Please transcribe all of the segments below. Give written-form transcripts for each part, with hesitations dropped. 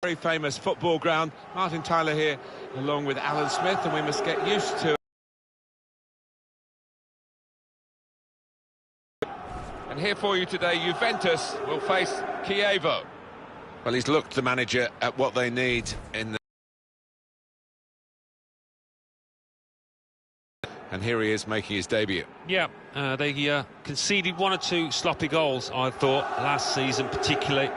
Very famous football ground. Martin Tyler here along with Alan Smith, and we must get used to it. And here for you today, Juventus will face Chievo. Well, he's looked, the manager, at what they need in the... And here he is making his debut. Yeah, they conceded one or two sloppy goals, I thought, last season particularly.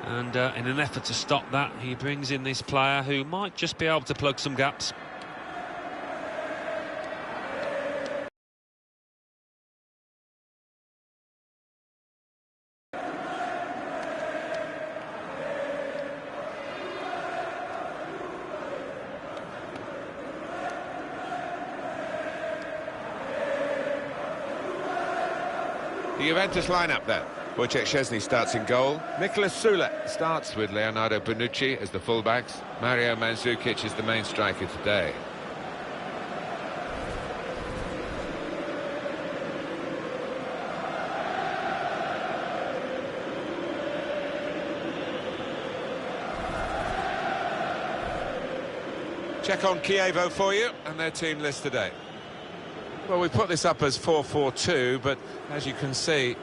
And in an effort to stop that, he brings in this player who might just be able to plug some gaps. The Juventus lineup then. Wojciech Szczesny starts in goal. Nicolas Sule starts with Leonardo Bonucci as the fullbacks. Mario Mandzukic is the main striker today. Check on Chievo for you and their team list today. Well, we put this up as 4-4-2, but as you can see,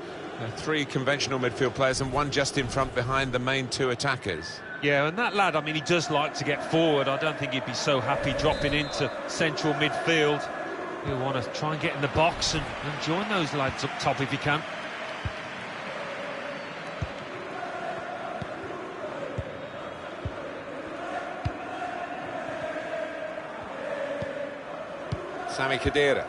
three conventional midfield players and one just in front behind the main two attackers. Yeah, and that lad, I mean, he does like to get forward. I don't think he'd be so happy dropping into central midfield. He'll want to try and get in the box and join those lads up top if he can. Sami Khedira.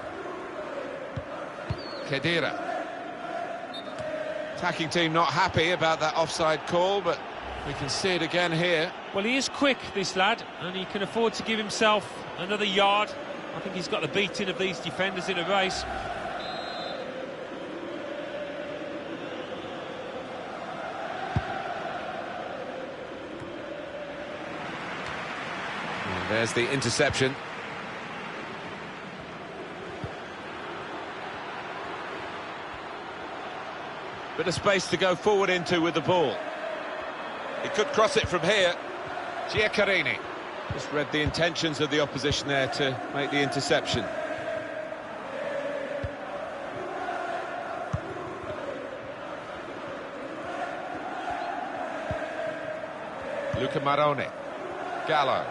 Attacking team not happy about that offside call, but we can see it again here. Well, he is quick, this lad, and he can afford to give himself another yard. I think he's got the beating of these defenders in a race. And there's the interception. Bit of space to go forward into with the ball. He could cross it from here. Giaccherini just read the intentions of the opposition there to make the interception. Luca Marone. Gallo.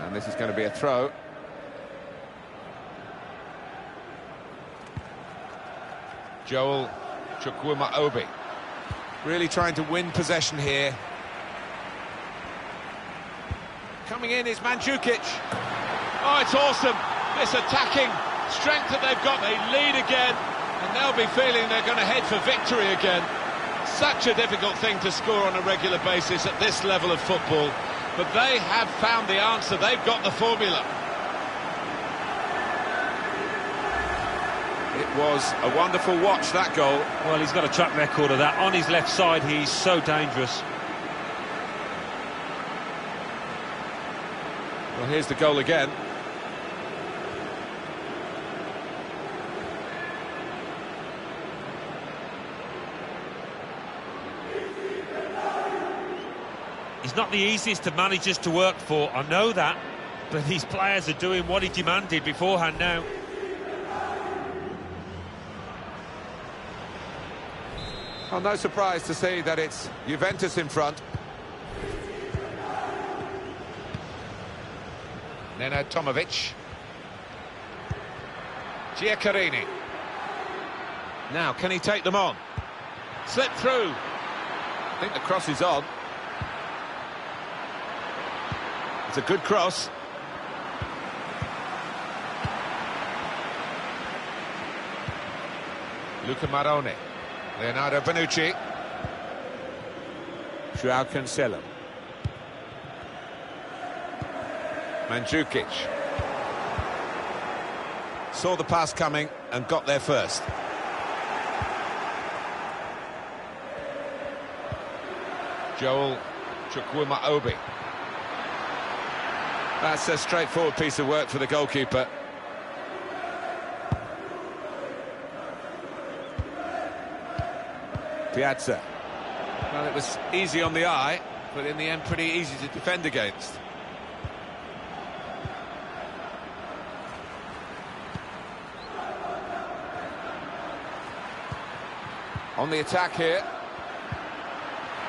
And this is going to be a throw. Joel Chukwuma-Obi really trying to win possession here. Coming in is Mandzukic. Oh, it's awesome. This attacking strength that they've got. They lead again, and they'll be feeling they're going to head for victory again. Such a difficult thing to score on a regular basis at this level of football. But they have found the answer. They've got the formula. It was a wonderful watch, that goal. Well, he's got a track record of that. On his left side, he's so dangerous. Well, here's the goal again. He's not the easiest of managers to work for, I know that. But these players are doing what he demanded beforehand now. Well, no surprise to see that it's Juventus in front. Nenad Tomovic. Giaccherini. Now, can he take them on? Slip through. I think the cross is on. It's a good cross. Luca Marone. Leonardo Bonucci. Joao Cancelo. Mandzukic. Saw the pass coming and got there first. Joel Chukwuma-Obi. That's a straightforward piece of work for the goalkeeper. Piazza. Well, it was easy on the eye, but in the end pretty easy to defend against. On the attack here.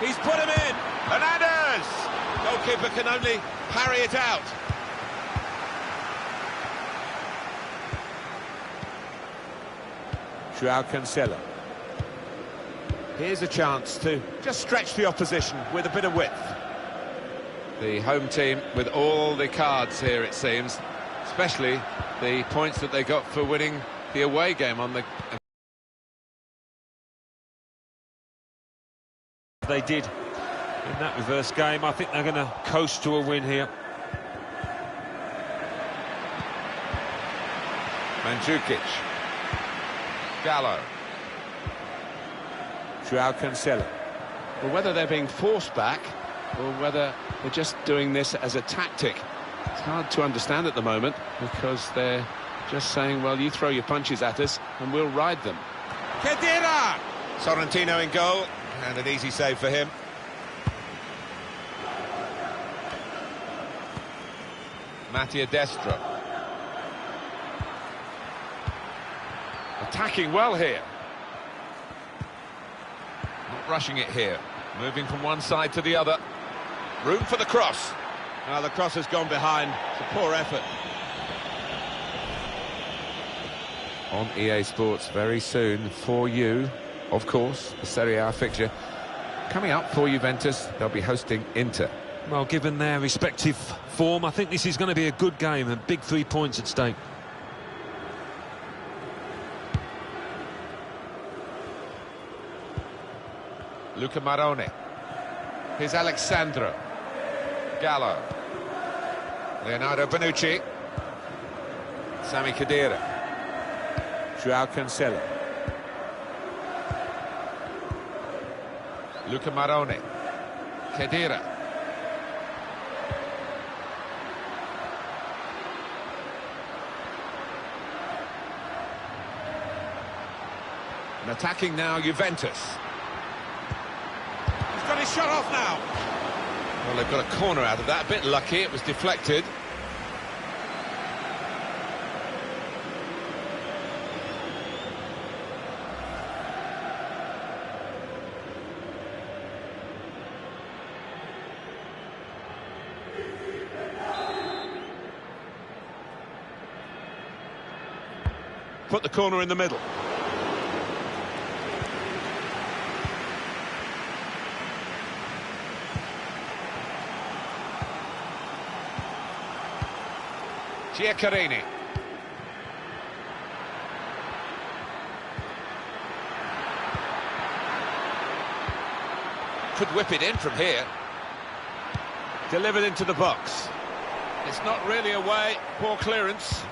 He's put him in. Hernandez! Goalkeeper can only parry it out. Joao Cancelo. Here's a chance to just stretch the opposition with a bit of width. The home team with all the cards here, it seems, especially the points that they got for winning the away game on the... They did in that reverse game. I think they're going to coast to a win here. Mandzukic. Gallo. Joao Cancelo. Well, whether they're being forced back or whether they're just doing this as a tactic, it's hard to understand at the moment, because they're just saying, well, you throw your punches at us and we'll ride them. Khedira! Sorrentino in goal, and an easy save for him. Mattia Destro. Attacking well here. Not rushing it here. Moving from one side to the other. Room for the cross. Now the cross has gone behind. It's a poor effort. On EA Sports very soon for you, of course, the Serie A fixture. Coming up for Juventus, they'll be hosting Inter. Well, given their respective form, I think this is going to be a good game, and big 3 points at stake. Luca Marone. Here's Alexandro. Gallo. Leonardo Bonucci. Sami Khedira. Joao Cancelo. Luca Marone. Khedira. And attacking now Juventus. He's got his shot off now. Well, they've got a corner out of that. A bit lucky, it was deflected. Put the corner in the middle. Giaccherini. Could whip it in from here. Delivered into the box. It's not really away. Poor clearance.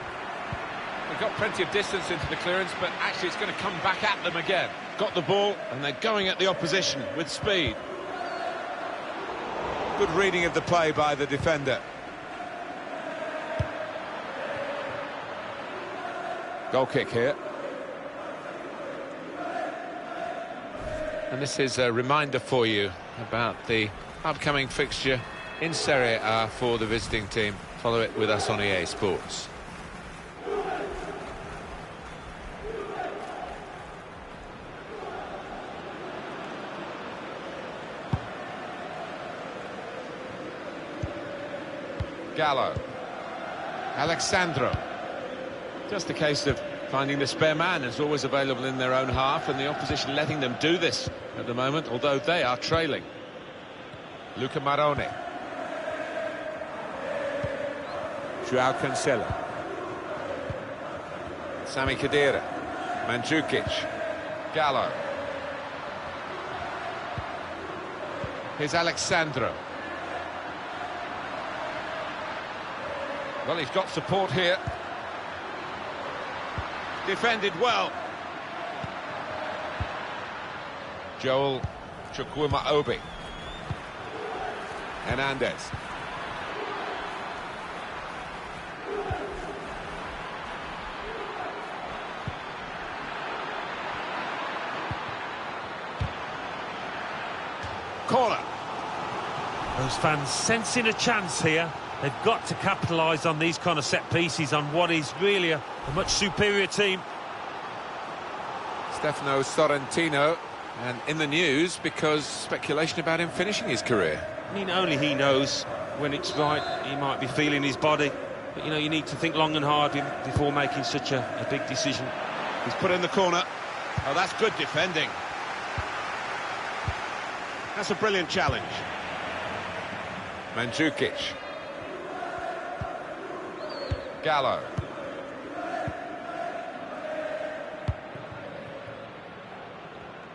They've got plenty of distance into the clearance, but actually it's going to come back at them again. Got the ball, and they're going at the opposition with speed. Good reading of the play by the defender. Goal kick here. And this is a reminder for you about the upcoming fixture in Serie A for the visiting team. Follow it with us on EA Sports. Gallo. Alexandro. Just a case of finding the spare man is always available in their own half, and the opposition letting them do this at the moment, although they are trailing. Luca Marone. Joao Cancelo. Sami Khedira. Mandzukic. Gallo. Here's Alexandro. Well, he's got support here. Defended well. Joel Chukwuma-Obi. Hernandez. corner. Those fans sensing a chance here. They've got to capitalise on these kind of set pieces on what is really a much superior team. Stefano Sorrentino, and in the news because speculation about him finishing his career. I mean, only he knows when it's right. He might be feeling his body. But, you know, you need to think long and hard before making such a big decision. He's put in the corner. Oh, that's good defending. That's a brilliant challenge. Mandzukic. Gallo.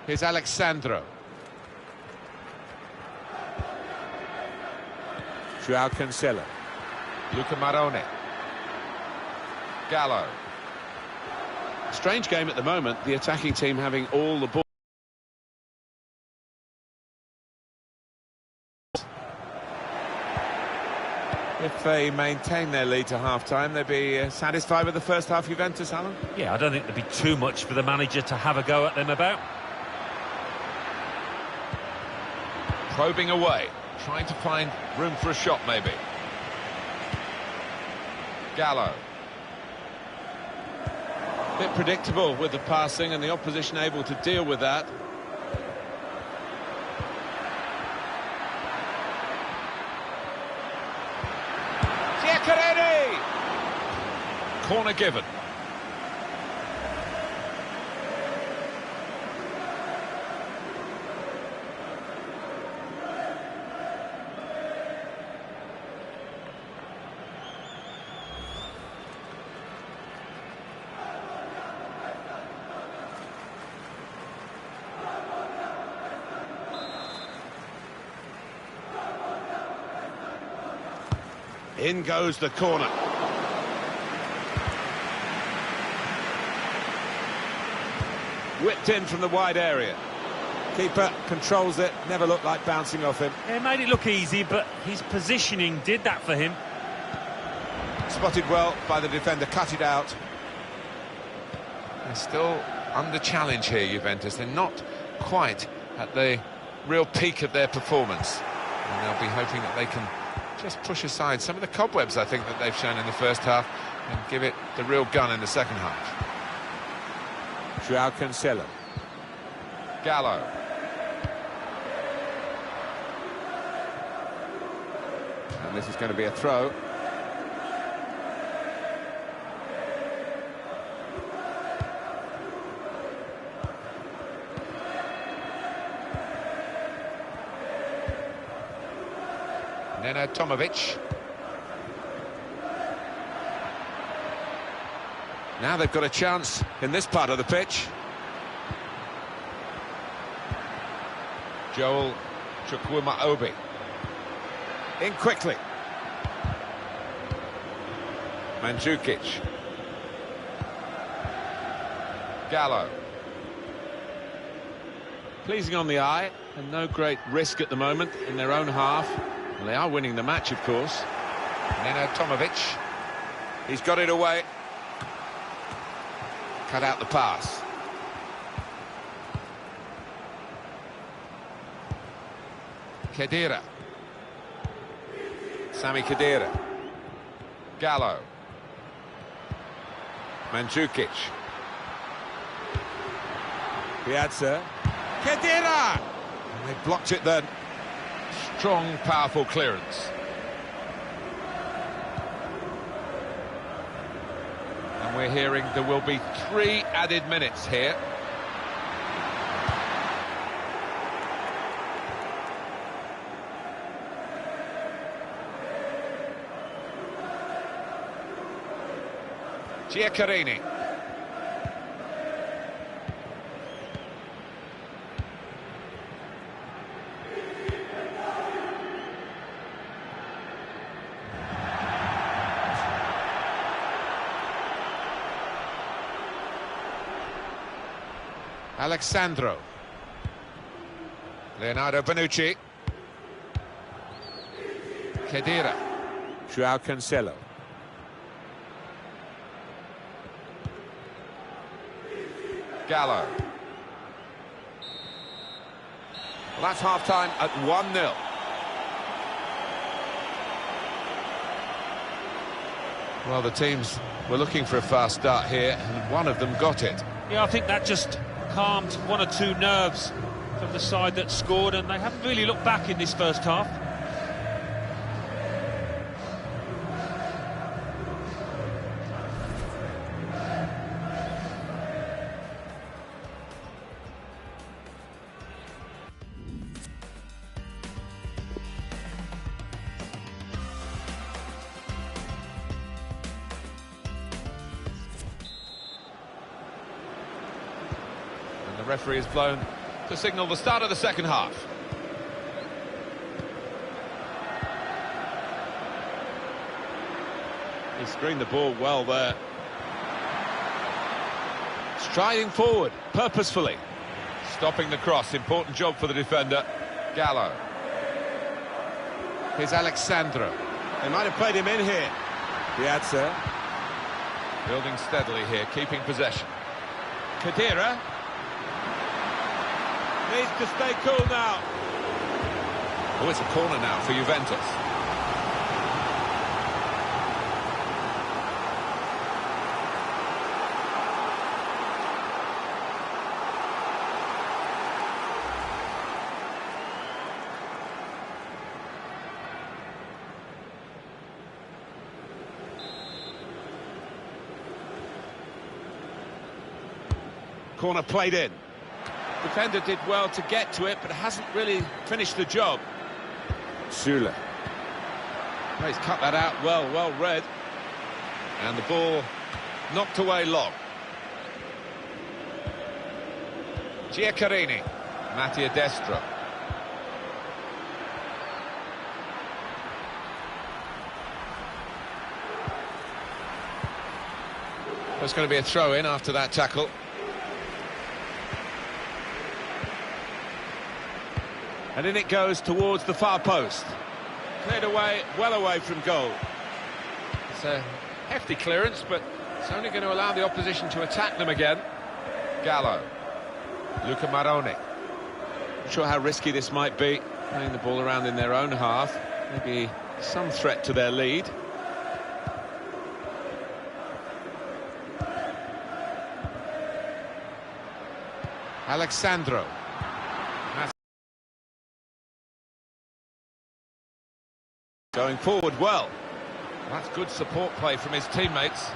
Here's Alexandro. Joao Cancelo. Luca Marone. Gallo. Strange game at the moment, the attacking team having all the ball. If they maintain their lead to half-time, they'd be satisfied with the first half, Juventus, Alan? Yeah, I don't think there'd be too much for the manager to have a go at them about. Probing away, trying to find room for a shot, maybe. Gallo. A bit predictable with the passing and the opposition able to deal with that. Corner given. In goes the corner. Whipped in from the wide area. Keeper controls it, never looked like bouncing off him. It made it look easy, but his positioning did that for him. Spotted well by the defender, cut it out. They're still under challenge here, Juventus. They're not quite at the real peak of their performance. And they'll be hoping that they can just push aside some of the cobwebs, I think, that they've shown in the first half and give it the real gun in the second half. Joao Cancelo. Gallo. And this is going to be a throw. Neno Tomovic. Now they've got a chance in this part of the pitch. Joel Chukwuma-Obi. In quickly. Mandzukic. Gallo. Pleasing on the eye, and no great risk at the moment in their own half. And they are winning the match, of course. Neno Tomovic. He's got it away. Cut out the pass. Khedira. Sami Khedira. Gallo. Mandzukic. Piazza. Khedira! And they blocked it then. Strong, powerful clearance. And we're hearing there will be 3 added minutes here. Giaccherini. Alexandro. Leonardo Bonucci. Khedira. Joao Cancelo. Gallo. Well, that's half-time at 1-0. Well, the teams were looking for a fast start here, and one of them got it. Yeah, I think that just calmed one or two nerves from the side that scored, and they haven't really looked back in this first half. The referee is blown to signal the start of the second half. He screened the ball well there. Striding forward, purposefully. Stopping the cross, important job for the defender. Gallo. Here's Alexandro. They might have played him in here. Piazza. Building steadily here, keeping possession. Khedira. Needs to stay cool now. Oh, it's a corner now for Juventus. Corner played in. Defender did well to get to it, but hasn't really finished the job. Süle. Oh, he's cut that out well read. And the ball knocked away long. Giaccherini. Mattia Destro. There's going to be a throw-in after that tackle. And in it goes towards the far post. Cleared away, well away from goal. It's a hefty clearance, but it's only going to allow the opposition to attack them again. Gallo. Luca Maroni. Not sure how risky this might be. Playing the ball around in their own half. Maybe some threat to their lead. Alexandro. Going forward well. That's good support play from his teammates.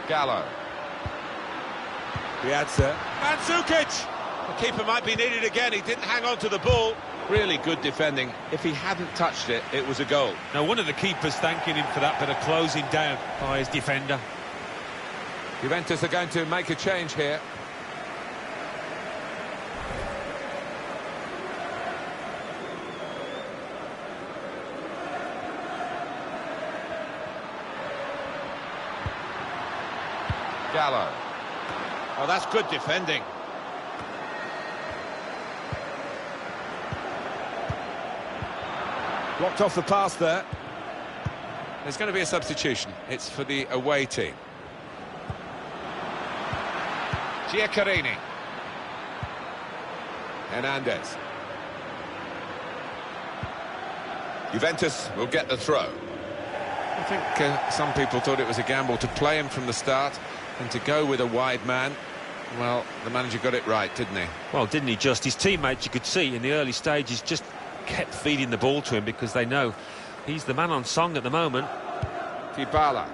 Gallo. Piazza. Mandzukic! The keeper might be needed again. He didn't hang on to the ball. Really good defending. If he hadn't touched it, it was a goal. Now, one of the keepers thanking him for that bit of closing down by his defender. Juventus are going to make a change here. Gallo. Oh, that's good defending. Blocked off the pass there. There's going to be a substitution. It's for the away team. Giaccherini. Hernandez. Juventus will get the throw. I think some people thought it was a gamble to play him from the start and to go with a wide man. Well, the manager got it right, didn't he? Well, didn't he just? His teammates, you could see in the early stages, just kept feeding the ball to him because they know he's the man on song at the moment. Dybala.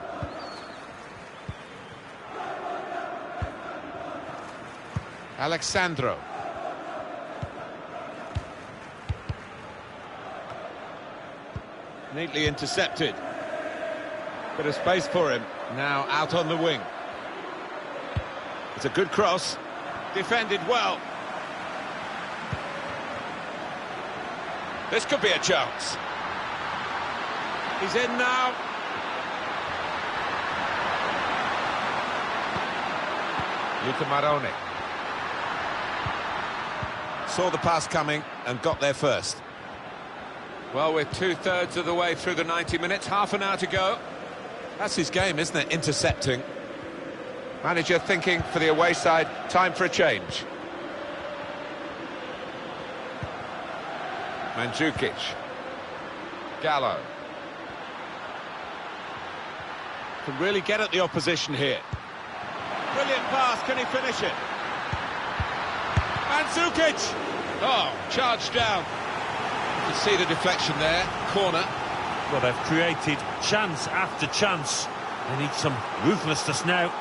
Alexandro. Neatly intercepted. Bit of space for him. Now out on the wing. It's a good cross. Defended well. This could be a chance. He's in now. Luca Maroni. Saw the pass coming and got there first. Well, we're two-thirds of the way through the 90 minutes, half an hour to go. That's his game, isn't it? Intercepting. Manager thinking for the away side, time for a change. Mandzukic. Gallo. Can really get at the opposition here. Brilliant pass, can he finish it? Mandzukic! Oh, charged down. You can see the deflection there, corner. Well, they've created chance after chance. They need some ruthlessness now.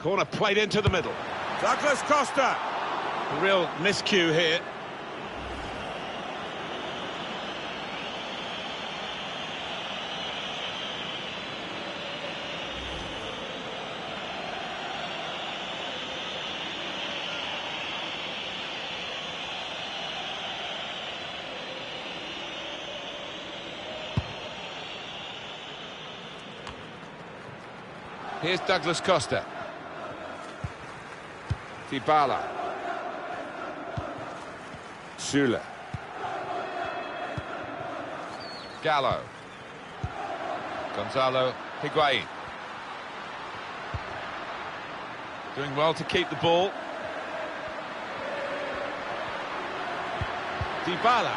Corner played into the middle. Douglas Costa. A real miscue here. Here's Douglas Costa. Dybala. Süle. Gallo. Gonzalo Higuain. Doing well to keep the ball. Dybala.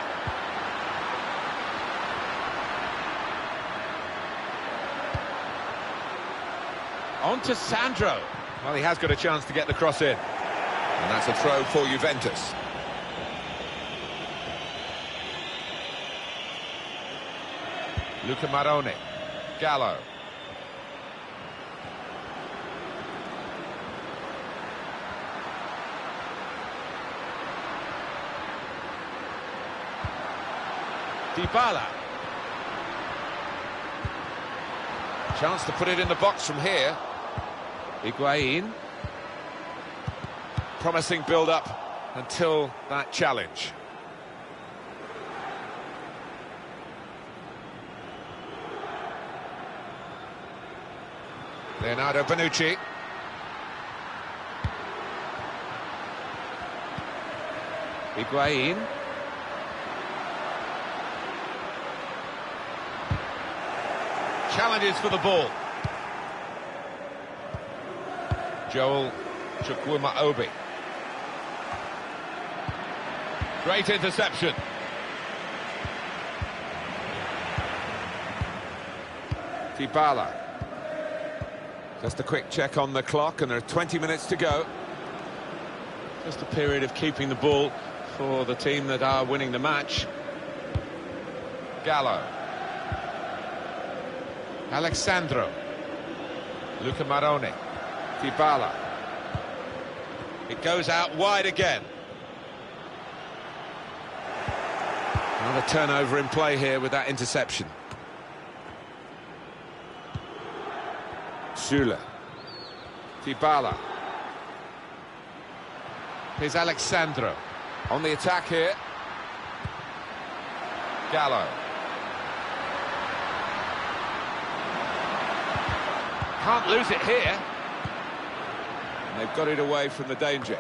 On to Sandro. Well, he has got a chance to get the cross in. And that's a throw for Juventus. Luca Marone. Gallo. Dybala. Chance to put it in the box from here. Higuain. Promising build-up until that challenge. Leonardo Bonucci. Higuain. Challenges for the ball. Joel Chukwuma-Obi. Great interception. Dybala. Just a quick check on the clock, and there are 20 minutes to go. Just a period of keeping the ball for the team that are winning the match. Gallo. Alexandro. Luca Marone. Dybala. It goes out wide again. Another turnover in play here with that interception. Süle. Dybala. Here's Alexandro. On the attack here. Gallo. Can't lose it here. And they've got it away from the danger.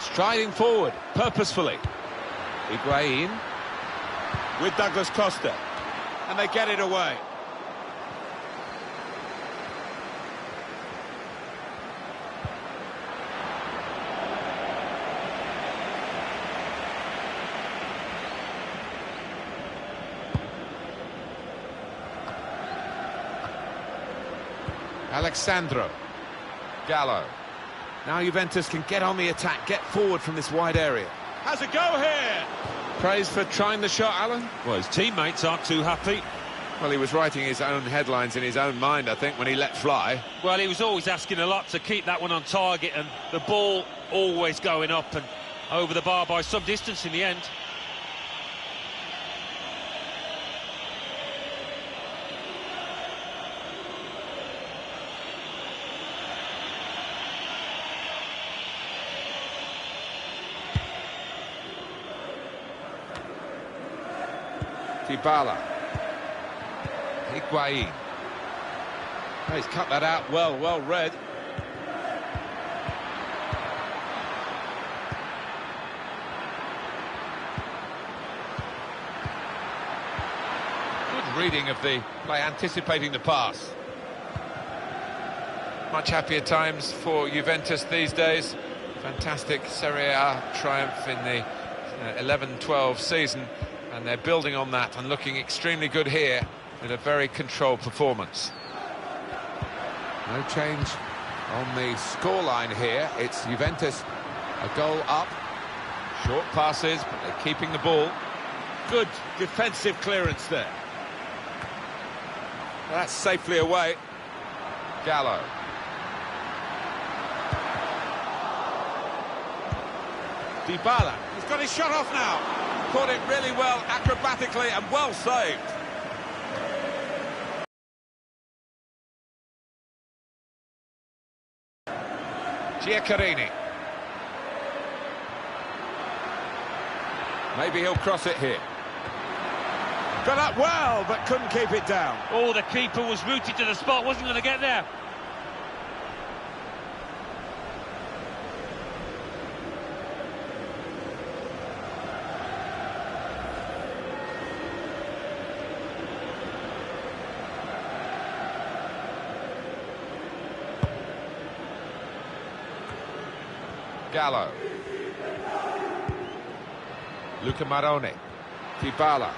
Striding forward, purposefully. Higuain with Douglas Costa. And they get it away. Alexandro. Gallo. Now Juventus can get on the attack, get forward from this wide area. Has a go here! Praise for trying the shot, Alan? Well, his teammates aren't too happy. Well, he was writing his own headlines in his own mind, I think, when he let fly. Well, he was always asking a lot to keep that one on target, and the ball always going up and over the bar by some distance in the end. Dybala. Higuain. Oh, he's cut that out well read. reading of the play, anticipating the pass. Much happier times for Juventus these days. Fantastic Serie A triumph in the 11-12 season, and they're building on that and looking extremely good here with a very controlled performance. No change on the scoreline here. It's Juventus a goal up. Short passes, but they're keeping the ball. Good defensive clearance there. That's safely away. Gallo. Dybala. He's got his shot off now. Caught it really well, acrobatically, and well saved. Giaccherini. Maybe he'll cross it here. Got up well, but couldn't keep it down. Oh, the keeper was rooted to the spot, wasn't going to get there. Gallo. Luca Marone. Dybala.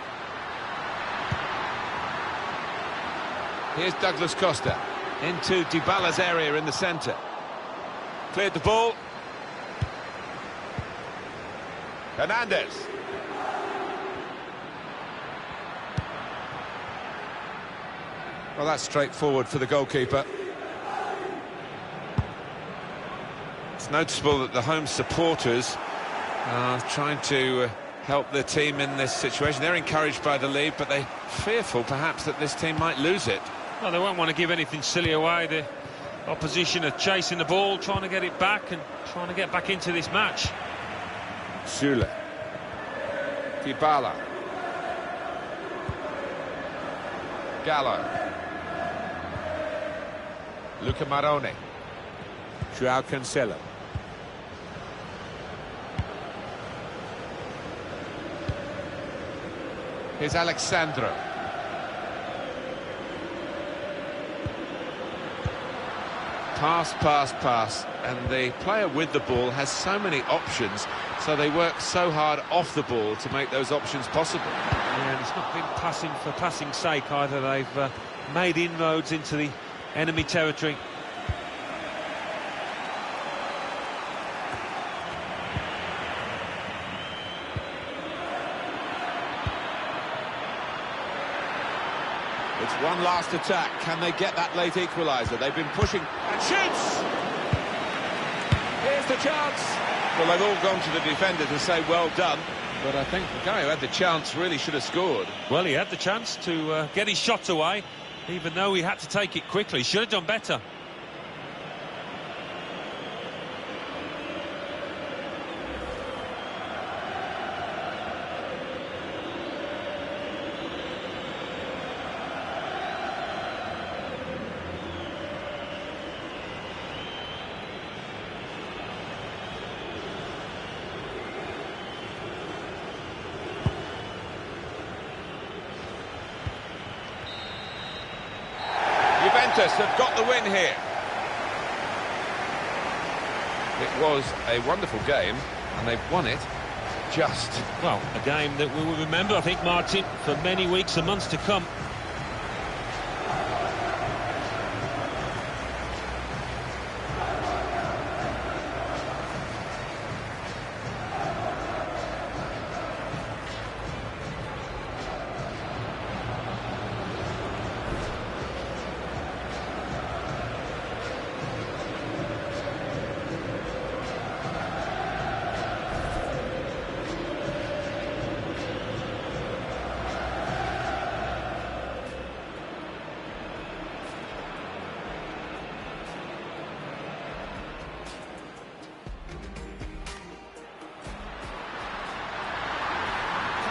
Here's Douglas Costa into Dybala's area in the centre. Cleared the ball. Hernandez. Well, that's straightforward for the goalkeeper. It's noticeable that the home supporters are trying to help their team in this situation. They're encouraged by the lead, but they're fearful perhaps that this team might lose it. Well, they won't want to give anything silly away. The opposition are chasing the ball, trying to get it back and trying to get back into this match. Süle. Dybala. Gallo. Luca Marone. Joao Cancelo. Here's Alexandro. Pass, pass, pass. And the player with the ball has so many options, so they work so hard off the ball to make those options possible. Yeah, and it's not been passing for passing's sake either. They've made inroads into the enemy territory. It's one last attack. Can they get that late equaliser? They've been pushing and shoots! Here's the chance. Well, they've all gone to the defender to say well done, but I think the guy who had the chance really should have scored. Well, he had the chance to get his shot away, even though he had to take it quickly. Should have done better. Juventus have got the win here. It was a wonderful game, and they've won it just. Well, a game that we will remember, I think, Martin, for many weeks and months to come.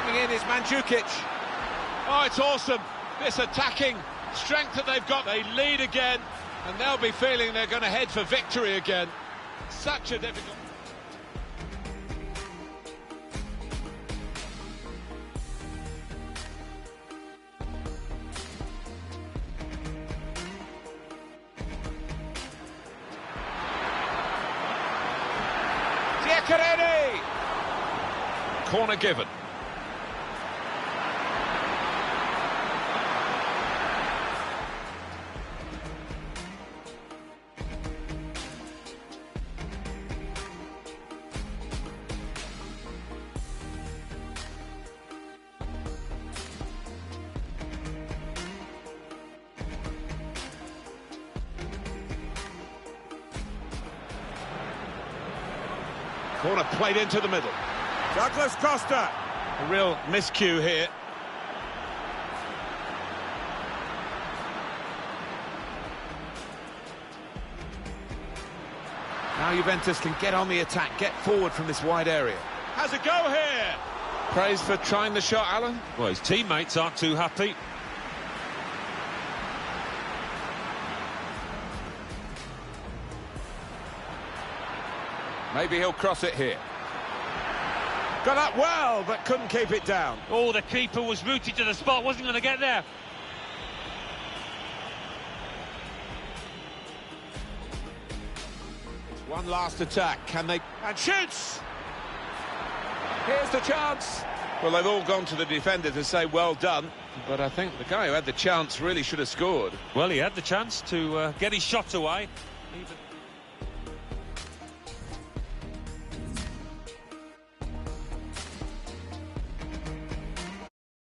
In is Mandzukic. Oh, it's awesome. This attacking strength that they've got. They lead again, and they'll be feeling they're going to head for victory again. Such a difficult... Giaccherini! Corner given. Corner played into the middle. Douglas Costa. A real miscue here. Now Juventus can get on the attack, get forward from this wide area. Has a go here. Praise for trying the shot, Alan. Well, his teammates aren't too happy. Maybe he'll cross it here. Got up well, but couldn't keep it down. Oh, the keeper was rooted to the spot, wasn't going to get there. It's one last attack, can they... And shoots! Here's the chance. Well, they've all gone to the defender to say well done, but I think the guy who had the chance really should have scored. Well, he had the chance to get his shot away. Even